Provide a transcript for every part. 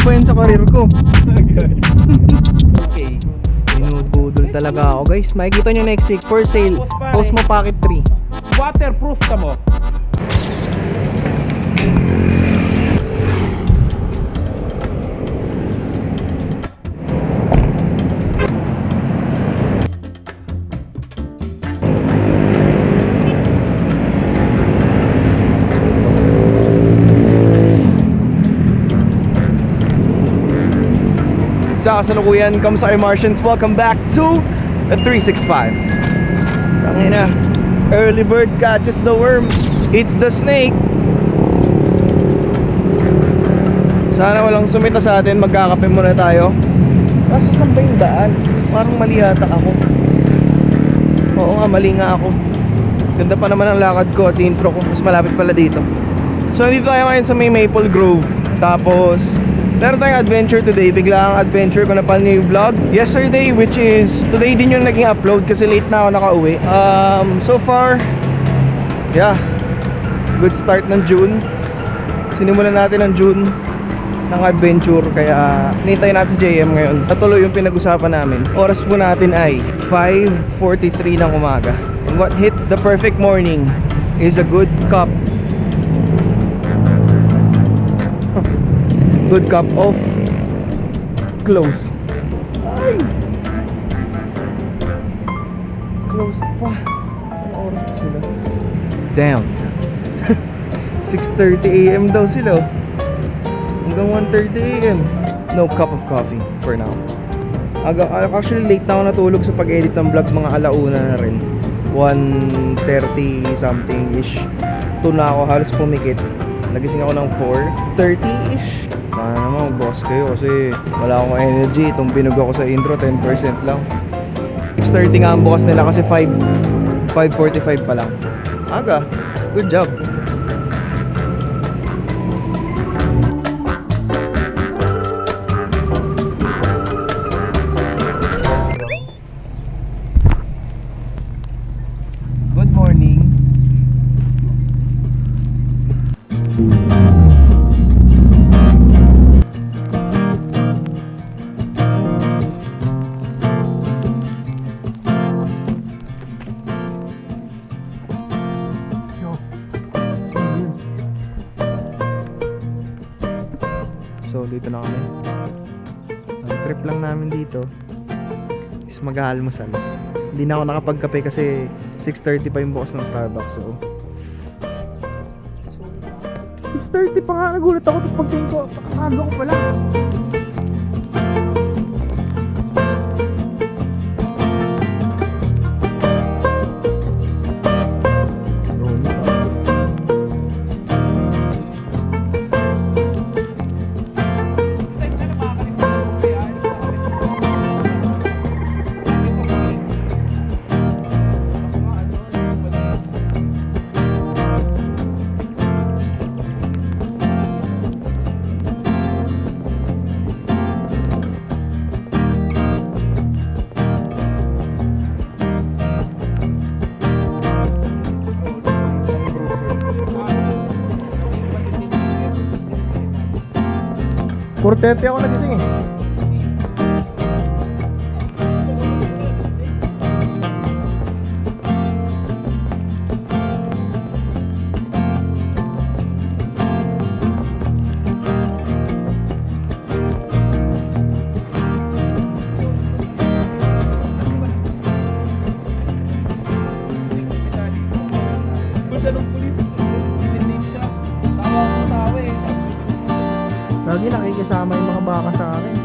pa yun sa career ko. Okay. Binubudol talaga ako guys. Makikita nyo next week for sale. Osmo Pocket 3. Waterproof ka mo. Sa kasalukuyan, kamusta kayo Martians? Welcome back to the 365. Tangina, early bird catches the worm. It's the snake. Sana walang sumita sa atin. Magkakape muna tayo. Kaso saan ba yung daan? Parang mali yata ako. Oo nga, mali nga ako. Ganda pa naman ang lakad ko at intro ko. Mas malapit pala dito. So nandito tayo ngayon sa may Maple Grove. Tapos meron tayong adventure today. Bigla ang adventure ko na pa yung vlog yesterday, which is today din yung naging upload kasi late na ako nakauwi. So far, yeah, good start ng June. Sinimulan natin ng June ng adventure, kaya hinintay natin si JM ngayon. Natuloy yung pinag-usapan namin. Oras po natin ay 5:43 ng umaga. And what hit the perfect morning is a good cup of closed. Ay! Closed pa. Anong oras pa sila? Damn. 6:30 AM daw sila. Hanggang 1:30 AM. No cup of coffee for now. Actually late na ako natulog sa pag-edit ng vlog. Mga alauna na rin. 1:30 something ish. 2 na ako, halos pumikit. Nagising ako ng 4:30 ish. Sana naman mag-boss kayo kasi wala akong energy. Itong binug ako sa intro, 10% lang. 6:30 nga ang bukas nila kasi 5:45 pa lang. Aga, good job. Good morning. So dito na kami. Ang trip lang namin dito is mag-aalmusal. Hindi na ako nakapagkape kasi 6:30 pa yung bukas ng Starbucks. So 6:30 pa nga, nagulat ako. Tapos pagtingin ko, pakakaga ko pala. Portete ako nagising eh. Lagi nakikisama yung mga baka sa akin.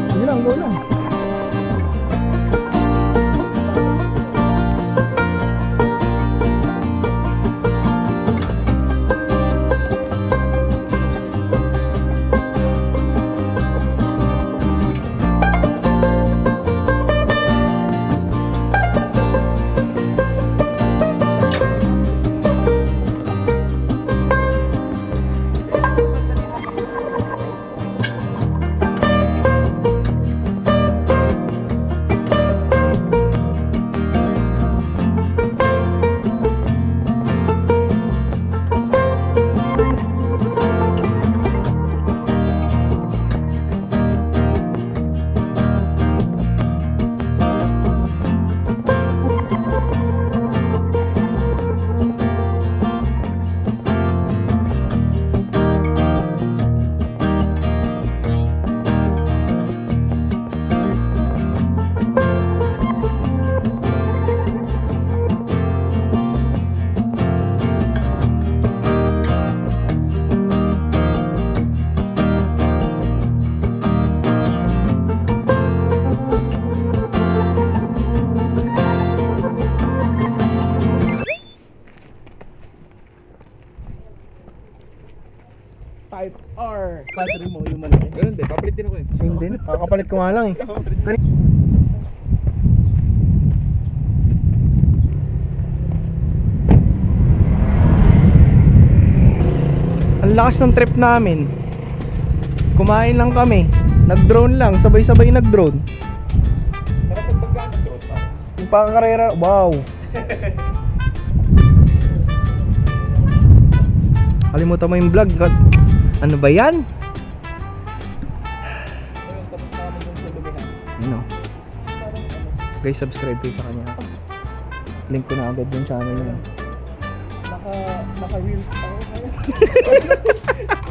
Sige lang, go lang. Type R. Battery mo yung malaki. Ganun din, papalit din ako eh. Same din. Kakapalit ko nga lang eh. Ang lakas ng trip namin. Kumain lang kami. Nag-drone lang, sabay-sabay nag-drone. Sarap pag magkano drone pa. Yung pakakarera, wow. Kalimutan mo yung vlog. Ano ba yan? Ayun, tapos na kami dun sa lumihan. Ano? Guys, subscribe kayo sa kanya. Link ko na agad yung channel niya. Naka-reels ako ngayon.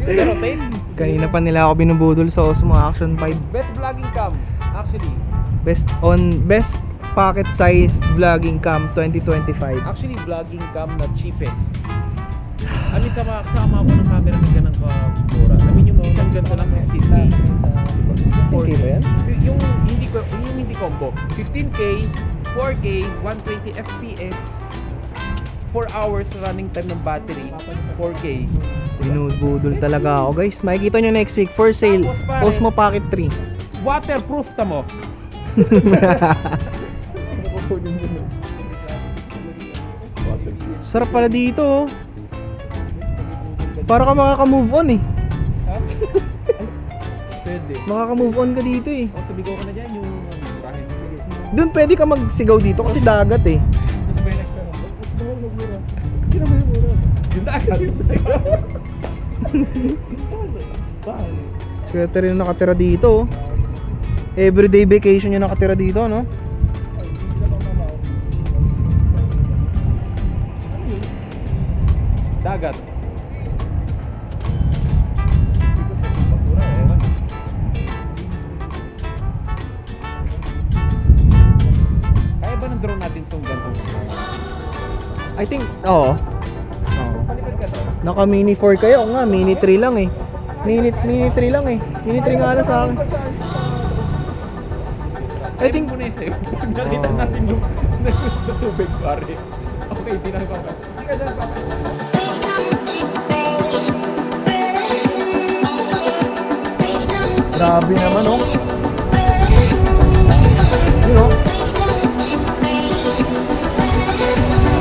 Rotate. Kanina pa nila ako binubudol sa Osmo Action 5. Best vlogging cam, actually. Best pocket sized vlogging cam 2025. Actually, vlogging cam na cheapest. I mean, sama ako ng camera na ganang kamura. I mean, yung isang ganito lang 15K. 4K ba yan? Yung hindi combo. 15K, 4K, 120 FPS, 4 hours running time ng battery, 4K. Binubudol talaga ako guys. Makikita nyo next week for sale. Tapos pare- Osmo Pocket 3. Waterproof tamo. Sarap pala dito oh. Para ka makaka-move on eh. Pwede. Makaka-move on ka dito eh. O, sabigaw ko na dyan yung murahin. Doon pwede ka magsigaw dito kasi dagat eh. Tapos may nagtanong, "Ba't bawal magmura?" Hindi naman yung mura. Yung dagat. Bakit? Swerte rin nakatira dito oh. Everyday vacation yung nakatira dito no? Ay, hindi sila mamamaw. Ano yun? Dagat. Ikot sa basura, ewan. Kaya ba ng drone natin itong gantong? I think, oo. Palipad ka daw. Naka mini 4 kayo nga, mini 3 lang eh. Mini 3 lang eh. Mini 3 nga lang sa akin. I think muna yung sa'yo. Nakita natin yung sa tubig, pare. Okay, pinagawa ka. Hindi ka dyan, pare. grabe naman oh. Yun oh.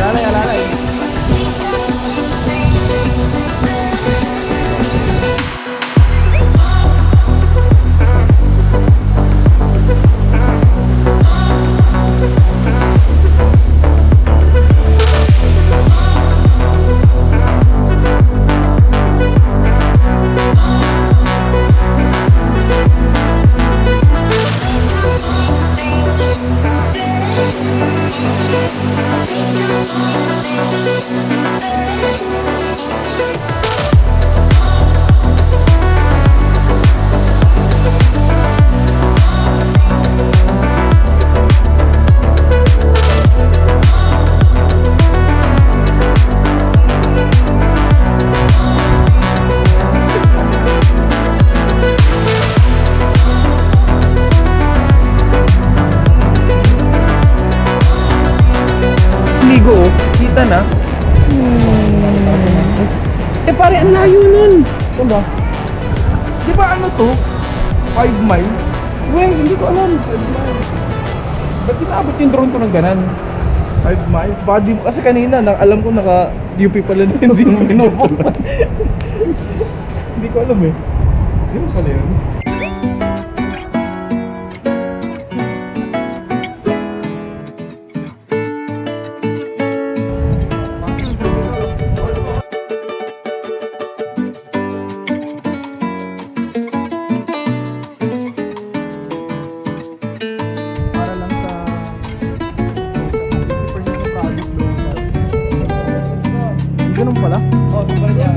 Alalay, alalay. Ligo oh. Kita na. Eh pare, ang layo nun. Saan ba? Di ba ano to? 5 miles? Weh, hindi ko alam. 5 miles. Ba't inaabot yung drone to ng ganan? 5 miles? Baka di, kasi kanina alam ko naka UP pala din. Hindi mo pinuposan. Hindi ko alam eh. Hindi mo pala yun. Para lang sa 50% ng project doon. Ganun pala? Oh, so pala niya.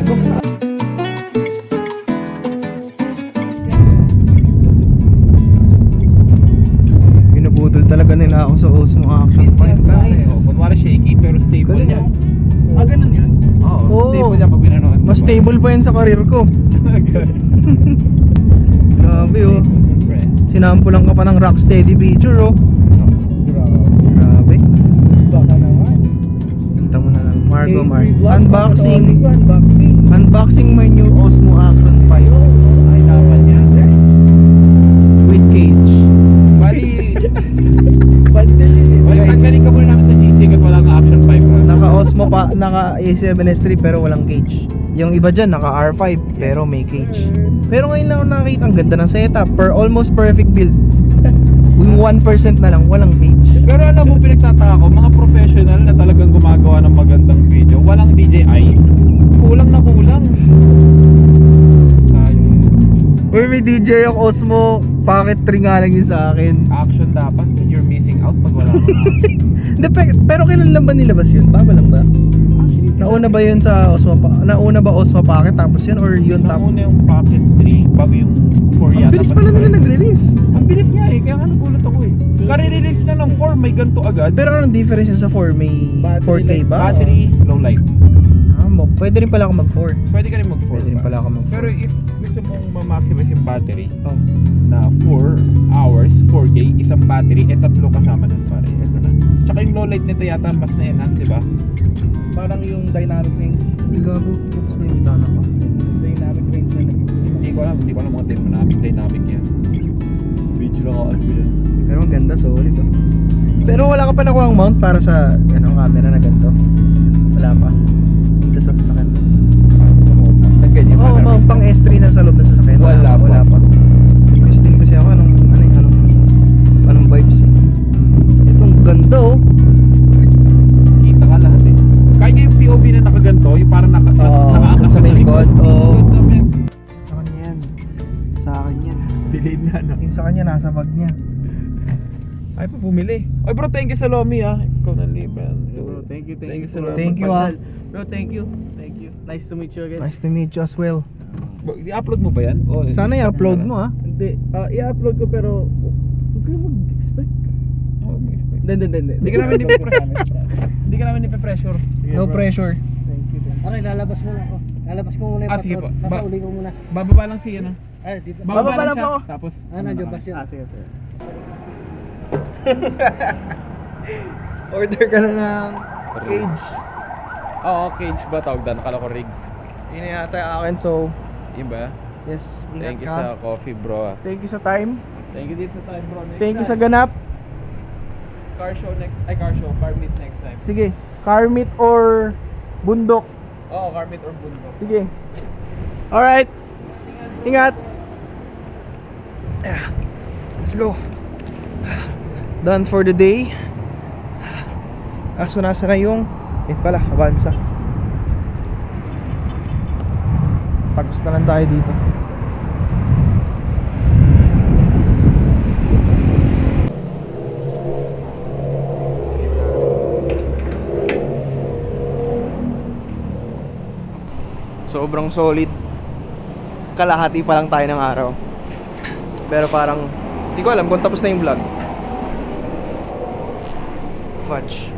Binubudol talaga nila ako sa Osmo Action 5 guys. Oh, kunwari shaky pero stable Galing, yan. oh. Ah, ganun yun? Oo, Oo. stable yan pag pinanood. Mas stable pa yan sa karir ko. Grabe oh. Sinampulan ka pa ng Rocksteady picture oh. Grabe. Baka naman. Kita mo na lang. Margo Hey, Mart. free vlog, Unboxing. papanoodin ko, unboxing. Unboxing my new Osmo Action 5 Ay, dapat yan. with cage. Bali, Bandel yun eh. bali Guys. paggaling ka muna namin sa GC at walang action 5 ha. Naka Osmo pa, naka A7S3 pero walang cage. Yung iba dyan, naka R5 pero may cage. Pero ngayon lang ako nakakita, ang ganda ng setup. Almost perfect build. Yung 1% na lang, walang cage. Pero alam mo, pinagtataka ko, mga professional na talagang gumagawa ng magandang video, walang DJI. Kulang na kulang. Sayang. Uy, may DJ yung Osmo. Pocket 3 nga lang yun sa akin. Action dapat. You're missing out pag wala kang action. Hindi, pero kailan lang ba nilabas yun? Baba lang ba? Actually, Nauna ba yun sa Osmo Nauna ba Osmo Pocket tapos yun or yun tapos? nauna yung Pocket 3 bago yung 4 Ang yata. bilis pala nila nag-release. Ang bilis nga eh, kaya nga nagulat ako eh. Kare-release na ng 4, may ganito agad. Pero anong difference yun sa 4? May Battery 4K life, ba? Battery, low light. Pwede rin pala ako mag-4. Pwede ka rin mag-4. Pwede rin pala ako mag-4. Pero if gusto mong ma-maximize yung battery Oh. na 4 hours, 4K, isang battery, tatlo kasama nun pare. Ito na. Tsaka yung low light nito yata mas na-enhance, diba? Parang yung dynamic range. Uy, gago. Tapos may bintana pa. Dynamic range na Hindi ko alam mga dynamic yan. Video lang ako yan. Pero ang ganda, solid oh. Pero wala ka pa nakuha ang mount para sa camera na ganito? Wala pa. Dito sa sasakyan. Nagganyan Oo, mount pang S3 na sa loob ng sasakyan. Wala pa. Wala pa. Gusto din kasi ako anong vibes eh. Itong ganda oh. Kita ka lahat eh. Kahit yung POV na nakaganto, yung parang nakaangat sa may likod. Oo. Ganda, men. Sa kanya yan. Sa akin yan. Delayed na no? Yung sa kanya nasa bag niya. Ay pa bumili. Oy bro, thank you sa Lomi ah. Ikaw na liban. Bro, thank you sa for Lomi. Thank you, ah. Bro, thank you. Thank you. Nice to meet you again. Nice to meet you as well. I-upload mo ba yan? O, Sana i-upload mo ah. Hindi, i-upload ko pero huwag kayo mag-expect. Oh, may-expect. Hindi. Hindi ka namin Hindi ka namin ipe-pressure. No pressure. Thank you. Okay, lalabas muna ako. Lalabas ko muna yung Sige po. patrol. Nasa uli ko muna. Bababa lang si ano. Ay, dito. Bababa lang lang siya. po ako. Tapos Nandiyo ba siya? Sige, sige. Order ka na ng cage. Oo, cage ba tawag doon? Akala ko rig. Yun na yata yung akin, so Yun ba? yes, ingat Thank you ka. sa coffee bro ah. Thank you sa time. Thank you din sa time bro. Next Thank you sa time. ganap. Car meet next time. Sige, car meet or bundok. Oo, car meet or bundok. Sige. Alright. Ingat. Yeah. Let's go. Done for the day. Kaso nasa na yung pala, Avanza. Pagos na lang tayo dito. Sobrang solid. Kalahati pa lang tayo ng araw. Pero parang, di ko alam kung tapos na yung vlog. Fudge.